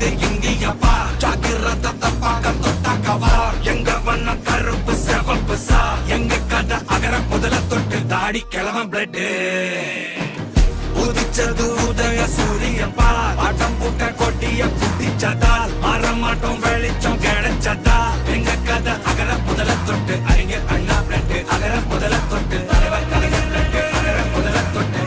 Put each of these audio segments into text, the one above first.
Side இந்தியப்பா ஜாக்கிரத தப்பாக தொட்டாக்கவா எங்க வண்ண கருப்பு செவப்பு சா எங்க கதை அகர முதல தொட்டு தாடி கிளம்ப பிளட் உதிச்சது உதய சூரியப்பா ஆட்டம் பூட்ட கொட்டிய புட்டிச்சதால் மாறமாட்டோம் வெளிச்சம் கிடைச்சதா எங்க கதை அகர முதல தொட்டு அறிஞர் அண்ணா பிளட் அகர முதல தொட்டு தலைவர் கலைஞர் பிளட் அகர முதல தொட்டு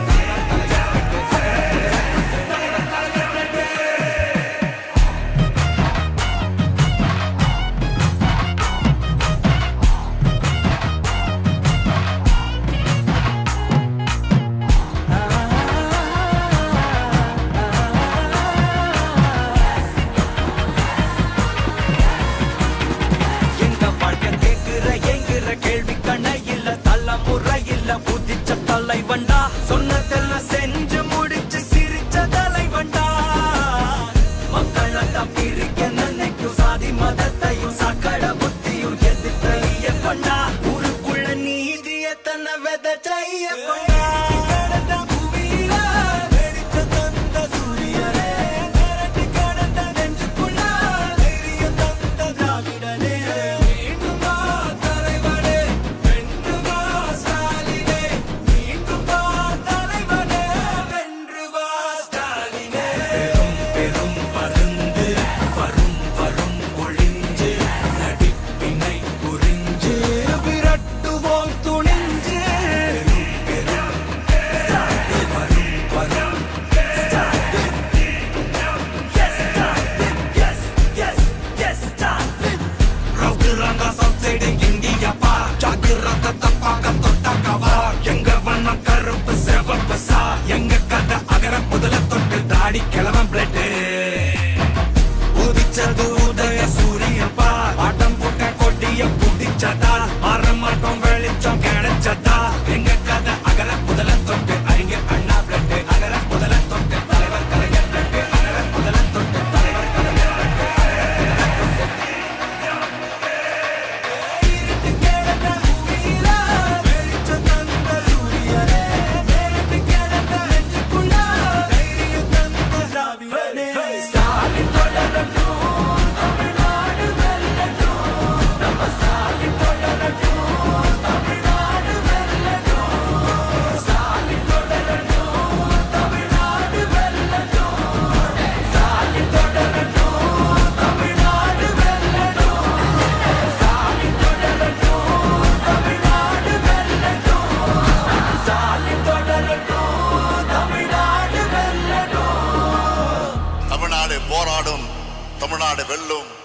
கேள்வி கண்ண இல்ல தள்ள முறை இல்ல புதிச்ச தலைவண்டா சொன்னதெல்லாம் செஞ்சு முடிச்சு சிரிச்ச தலைவண்டா மக்கள் தான் பிரிக்க நினைக்கும் சாதி மதத்தையும் சக்கட புத்தியும் எதிர்த்தைய கொண்டா ஊருக்குள்ள நீதிய தன்னை விதைச்சைய கொண்டா கிளவன் பிளட் உதிச்சது உதய சூரியப்பா ஆட்டம் போட்ட கொட்டிய புட்டிச்சதா மாறமாட்டோம் வெளிச்சம் கிடைச்சதா எங்க கதை அகர முதல தொட்டு அறிஞர் அண்ணா பிளட் அகர முதல தொட்டு தலைவர் கலைஞர் பிளட் அகர முதல தொட்டு தலைவர் கலைஞர் போராடும் தமிழ்நாடு வெல்லும்.